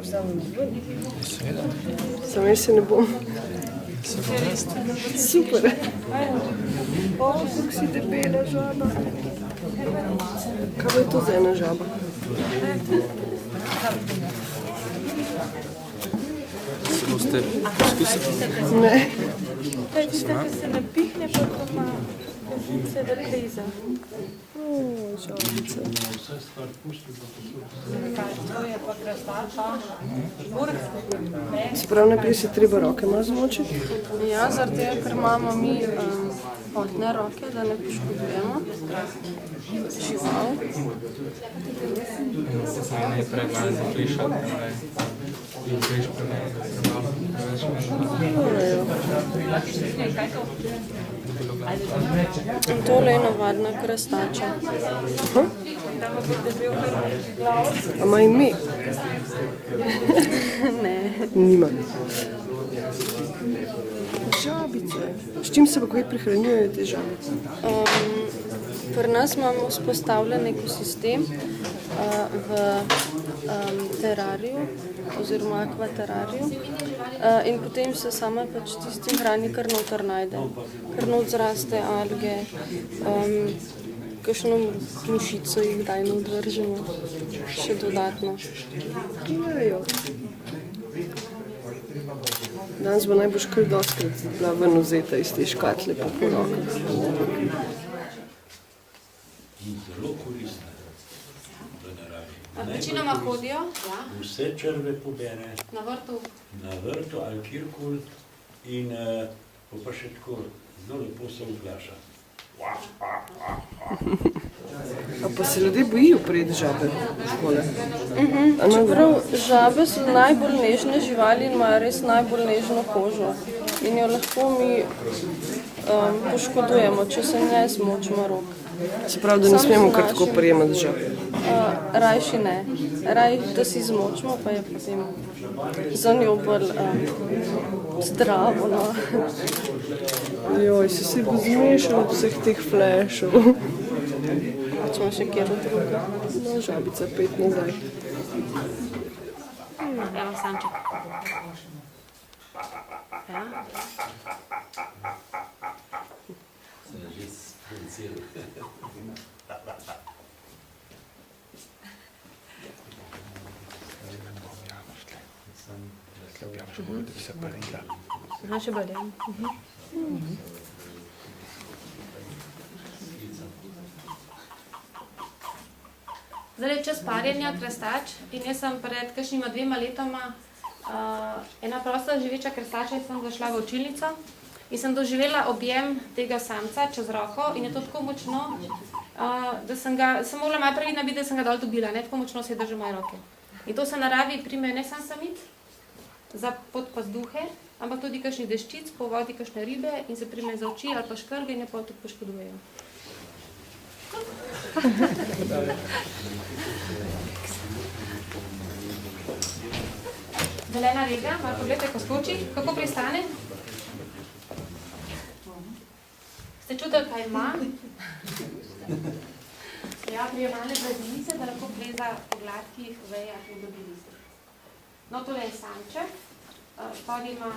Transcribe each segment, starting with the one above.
vzamem ven. Seveda. Samo jaz se ne bom. Super. Kako si debela žaba. Kaj je to za ena žaba? Se boste poskusili? Ne. To je tista, ki se napihne, pa ko ima se da kriza. Žabica. Se pravi, najprej si treba roke malo zmočiti? Ja, zaradi tega, ker imamo mi potne roke, da ne poškodujemo žival. Ne je pregledno zaklišati, in greš In tole je navadna krastača. A ima ime? Ne. Nima. Žabice. S čim se pa kaj prihranjujejo te žabice? Pri nas imamo vzpostavljen ekosistem v terariju oziroma akvaterariju in potem se sama pač tistim hrani, kar noter najde. Kar not zraste alge, kakšno mušico jih kdaj not vržemo, še dodatno. Jejo. Danes bo najbolj kar dostkrat bila ven vzeta iz te škatle po porokah. Zelo koristne v naravi. Večinoma hodijo Vse črve pobere na vrtu. na vrtu ali kjerkoli in pa še tako zelo lepo se oglaša. A pa se ljudje bojijo priti žabe v škole? Čeprav žabe so najbolj nežne živali in imajo res najbolj nežno kožo in jo lahko mi poškodujemo, če se ne zmočimo rok. Se pravi, da ne smemo kar tako prijemati žab. Rajši ne. Raj, da si zmočimo, pa je potem za njo bolj zdravo. No. Joj, se bo zmešalo od vseh teh flešov. Hočemo še kjer od druga. No, žabica, 5 nazaj. Evo, Sanček. Ja. Aha, še bolj, ja. Zdaj je čas parjenja, krastač, in jaz sem pred kakšnima 2 letoma ena prosta živeča krastača in sem zašla v učilnico in sem doživela objem tega samca čez roko in je to tako močno, da sem mogla malo previdna biti, da sem ga dol dobila, ne tako močno se je držal moje roke. In to se naravi primejo ne sam samic za podpazduhe, ampak tudi kakšnih deščic, po vodi kakšne ribe in se primejo za oči ali pa škrge in je pa tudi poškodujejo. Zelena rega, malo pogledajte, ko skoči, kako pristane. Ste čutili, kaj ima? Ja, prijemalne brazilice, da lahko pleza po gladkih vejah in dobi listih. No, tole je samček, spodaj ima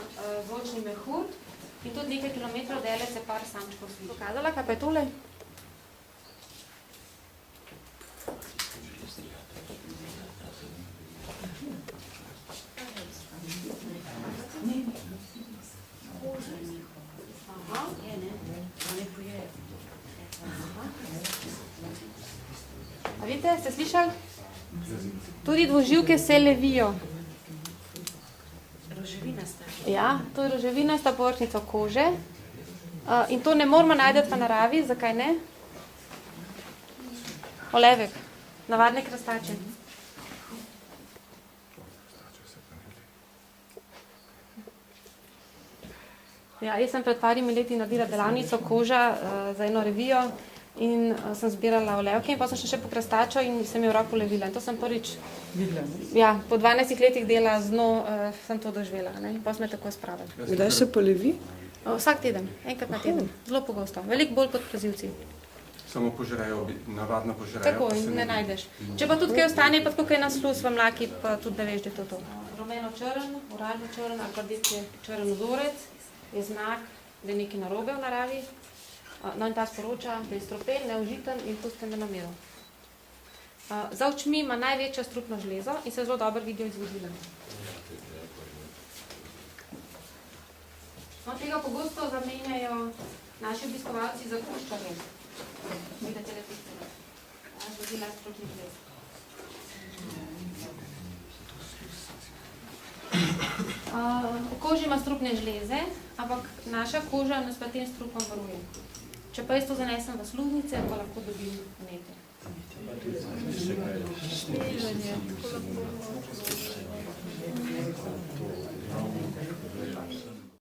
zvočni mehur in tudi nekaj kilometrov daleč se par samčkov sliši. Pokazala, kaj pa je tole? A vidite, ste slišali? Tudi dvoživke se levijo. Roževinasta. Ja, to je roževinasta površnica kože. In to ne moramo najti v naravi, zakaj ne? Olevek, navadne krastače. Ja, jaz sem pred parimi leti naredila delavnico koža za eno revijo in sem zbirala olevke in pa sem še po krastačo in sem jo v roko levila. In to sem prvič, ja, po 12 letih dela z dno sem to doživela, ne? In pa smo tako spravili. Kdaj se pa levi? Vsak teden, enkrat na teden, zelo pogosto, veliko bolj kot plazilci. Samo požrejo, navadno požrejo. Tako, pa se in ne najdeš. Če pa tudi kaj ostane, pa tako kaj na sluz v mlaki, pa tudi da veš, da je to to. Rumeno-črn, oranžno-črn ali pa rdečje črn vzorec je znak, da je nekaj narobe v naravi. No in ta sporoča, da je strupen, neužiten in pusten na namero. Za očmi ima največjo strupno žlezo in se zelo dobro vidijo izvodile. No, tega pogosto zamenjajo naši obiskovalci za kuščarje. Vidite le tistega. Izvodila strupnih žlez. V koži ima strupne žleze, ampak naša koža nas pa tem strupom varuje. Če pa jaz to zanesem v sluznice, pa lahko dobim vnetje. Thank you.